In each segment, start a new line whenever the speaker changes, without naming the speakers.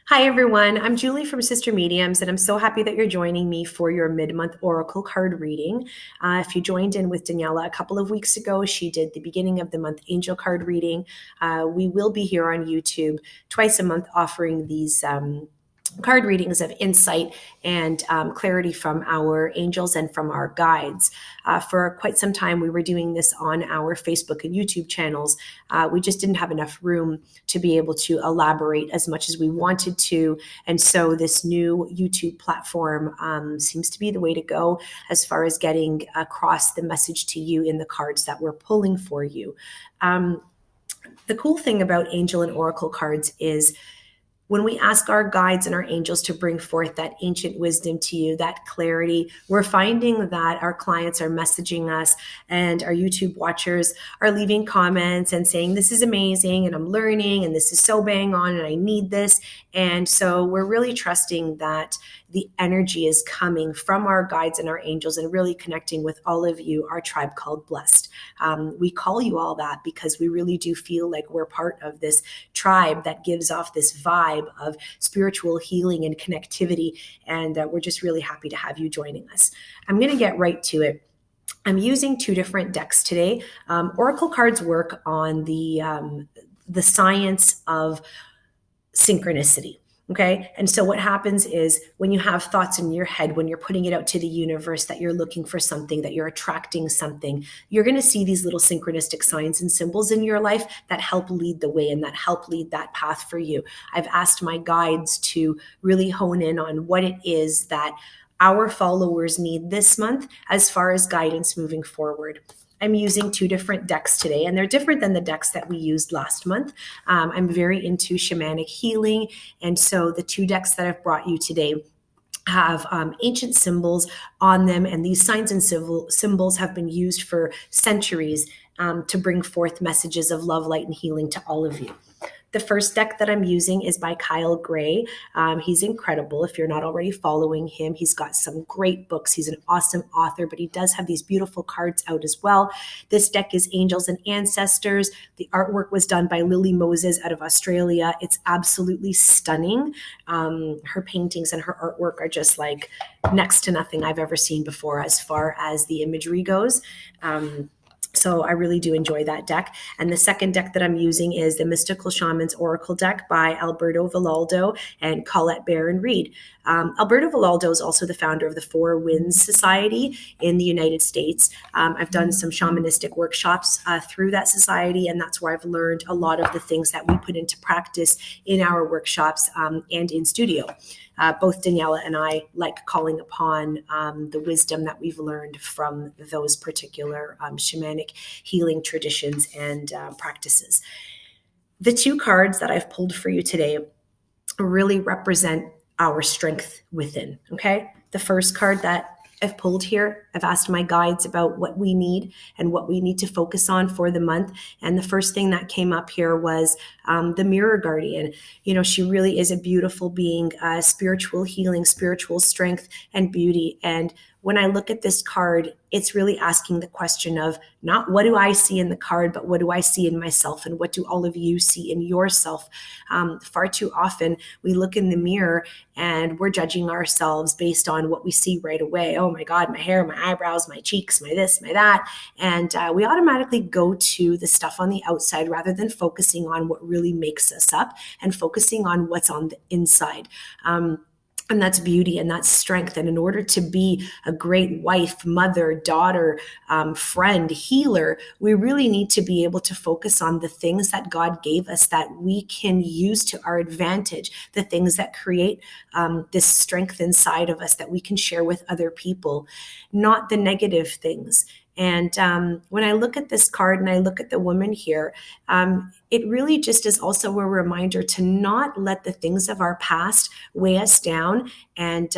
Hi, everyone. I'm Julie from Sister Mediums, and I'm so happy that you're joining me for your mid-month oracle card reading. If you joined in with Daniela a couple of weeks ago, she did the beginning of the month angel card reading. We will be here on YouTube twice a month offering these card readings of insight and clarity from our angels and from our guides. For quite some time, we were doing this on our Facebook and YouTube channels. We just didn't have enough room to be able to elaborate as much as we wanted to. And so this new YouTube platform seems to be the way to go as far as getting across the message to you in the cards that we're pulling for you. The cool thing about angel and oracle cards is when we ask our guides and our angels to bring forth that ancient wisdom to you, that clarity, we're finding that our clients are messaging us and our YouTube watchers are leaving comments and saying, this is amazing and I'm learning and this is so bang on and I need this. And so we're really trusting that the energy is coming from our guides and our angels and really connecting with all of you, our tribe called Blessed. We call you all that because we really do feel like we're part of this tribe that gives off this vibe of spiritual healing and connectivity. And we're just really happy to have you joining us. I'm going to get right to it. I'm using two different decks today. Oracle cards work on the science of synchronicity. Okay. And so what happens is when you have thoughts in your head, when you're putting it out to the universe that you're looking for something, that you're attracting something, you're going to see these little synchronistic signs and symbols in your life that help lead the way and that help lead that path for you. I've asked my guides to really hone in on what it is that our followers need this month as far as guidance moving forward. I'm using two different decks today, and they're different than the decks that we used last month. I'm very into shamanic healing, and so the two decks that I've brought you today have ancient symbols on them, and these signs and symbols have been used for centuries to bring forth messages of love, light, and healing to all of you. The first deck that I'm using is by Kyle Gray. He's incredible. If you're not already following him, he's got some great books. He's an awesome author, but he does have these beautiful cards out as well. This deck is Angels and Ancestors. The artwork was done by Lily Moses out of Australia. It's absolutely stunning. Her paintings and her artwork are just like next to nothing I've ever seen before as far as the imagery goes. So I really do enjoy that deck. And the second deck that I'm using is the Mystical Shamans Oracle deck by Alberto Villaldo and Colette Barron Reed. Alberto Villaldo is also the founder of the Four Winds Society in the United States. I've done some shamanistic workshops through that society, and that's where I've learned a lot of the things that we put into practice in our workshops and in studio. Both Daniela and I like calling upon the wisdom that we've learned from those particular shamanic healing traditions and practices. The two cards that I've pulled for you today really represent our strength within, okay? The first card that I've pulled here, I've asked my guides about what we need and what we need to focus on for the month. And the first thing that came up here was the Mirror Guardian. You know, she really is a beautiful being, spiritual healing, spiritual strength, and beauty. And when I look at this card, it's really asking the question of not what do I see in the card, but what do I see in myself and what do all of you see in yourself? Far too often we look in the mirror and we're judging ourselves based on what we see right away. Oh my God, my hair, my eyebrows, my cheeks, my this, my that. And we automatically go to the stuff on the outside rather than focusing on what really makes us up and focusing on what's on the inside. And that's beauty and that's strength. And in order to be a great wife, mother, daughter, friend, healer, we really need to be able to focus on the things that God gave us that we can use to our advantage, the things that create this strength inside of us that we can share with other people, not the negative things. And when I look at this card and I look at the woman here, it really just is also a reminder to not let the things of our past weigh us down and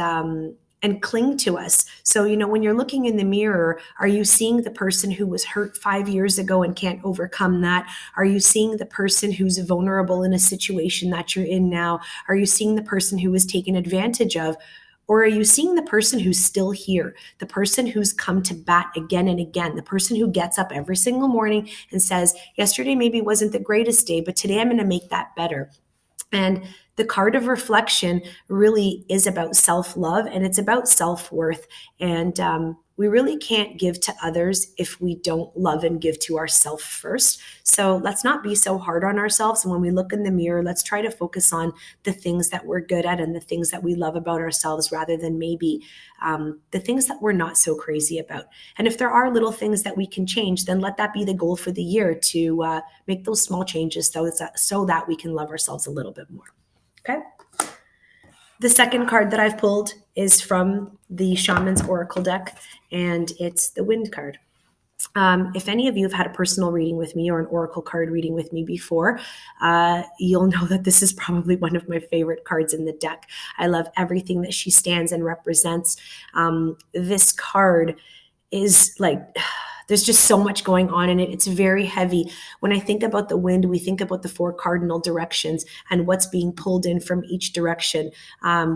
cling to us. So, you know, when you're looking in the mirror, are you seeing the person who was hurt 5 years ago and can't overcome that? Are you seeing the person who's vulnerable in a situation that you're in now? Are you seeing the person who was taken advantage of? Or are you seeing the person who's still here, the person who's come to bat again and again, the person who gets up every single morning and says, yesterday maybe wasn't the greatest day, but today I'm going to make that better? And the card of reflection really is about self-love, and it's about self-worth. And we really can't give to others if we don't love and give to ourselves first. So let's not be so hard on ourselves. And when we look in the mirror, let's try to focus on the things that we're good at and the things that we love about ourselves, rather than maybe the things that we're not so crazy about. And if there are little things that we can change, then let that be the goal for the year, to make those small changes so that we can love ourselves a little bit more. Okay. The second card that I've pulled is from the Shamans Oracle deck, and it's the Wind card. If any of you have had a personal reading with me or an oracle card reading with me before, you'll know that this is probably one of my favorite cards in the deck. I love everything that she stands and represents. This card is like, there's just so much going on in it. It's very heavy. When I think about the wind, we think about the 4 cardinal directions and what's being pulled in from each direction.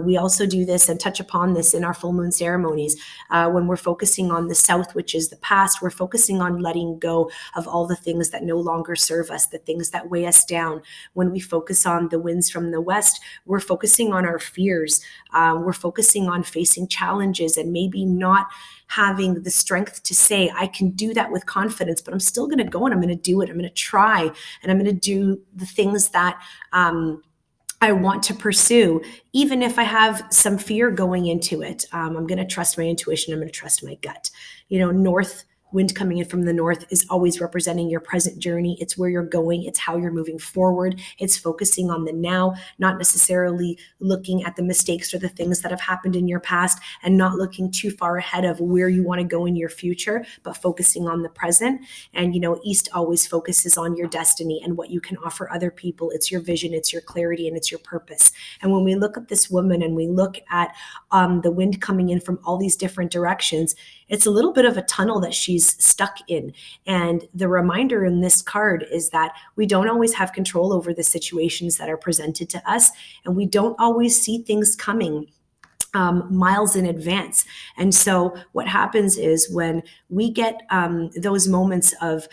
We also do this and touch upon this in our full moon ceremonies. When we're focusing on the south, which is the past, we're focusing on letting go of all the things that no longer serve us, the things that weigh us down. When we focus on the winds from the west, we're focusing on our fears. We're focusing on facing challenges and maybe not having the strength to say, I can do that with confidence, but I'm still going to go and I'm going to do it. I'm going to try, and I'm going to do the things that I want to pursue, even if I have some fear going into it. I'm going to trust my intuition. I'm going to trust my gut. North wind coming in from the north is always representing your present journey. It's where you're going. It's how you're moving forward. It's focusing on the now, not necessarily looking at the mistakes or the things that have happened in your past, and not looking too far ahead of where you want to go in your future, but focusing on the present. And, east always focuses on your destiny and what you can offer other people. It's your vision, it's your clarity, and it's your purpose. And when we look at this woman and we look at the wind coming in from all these different directions, it's a little bit of a tunnel that she's stuck in. And the reminder in this card is that we don't always have control over the situations that are presented to us, and we don't always see things coming miles in advance. And so what happens is when we get those moments of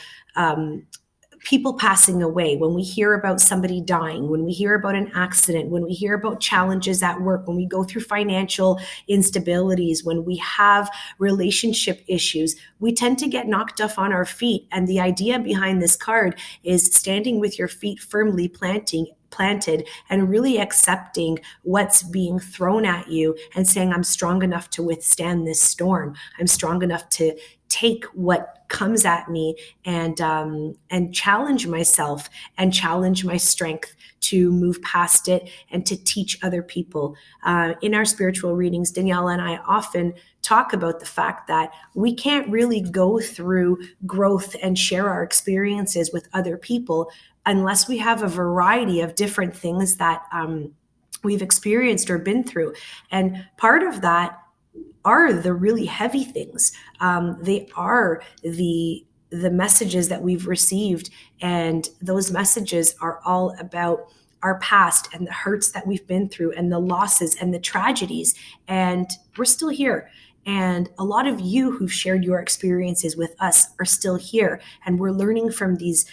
people passing away, when we hear about somebody dying, when we hear about an accident, when we hear about challenges at work, when we go through financial instabilities, when we have relationship issues, we tend to get knocked off on our feet. And the idea behind this card is standing with your feet firmly planted and really accepting what's being thrown at you and saying, I'm strong enough to withstand this storm. I'm strong enough to take what comes at me and challenge myself and challenge my strength to move past it and to teach other people. In our spiritual readings, Daniela and I often talk about the fact that we can't really go through growth and share our experiences with other people unless we have a variety of different things that we've experienced or been through. And part of that are the really heavy things. They are the messages that we've received, and those messages are all about our past and the hurts that we've been through and the losses and the tragedies, and we're still here. And a lot of you who've shared your experiences with us are still here, and we're learning from these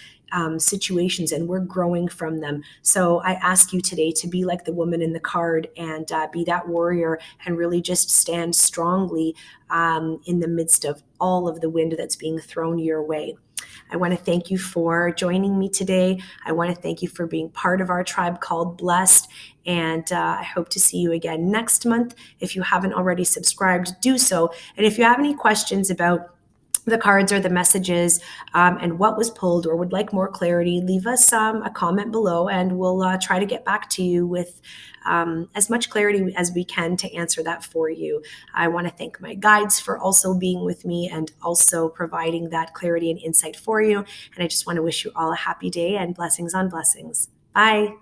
situations and we're growing from them. So I ask you today to be like the woman in the card and be that warrior and really just stand strongly in the midst of all of the wind that's being thrown your way. I want to thank you for joining me today. I want to thank you for being part of our tribe called Blessed. And I hope to see you again next month. If you haven't already subscribed, do so. And if you have any questions about the cards or the messages and what was pulled, or would like more clarity, leave us a comment below and we'll try to get back to you with as much clarity as we can to answer that for you. I want to thank my guides for also being with me and also providing that clarity and insight for you. And I just want to wish you all a happy day and blessings on blessings. Bye.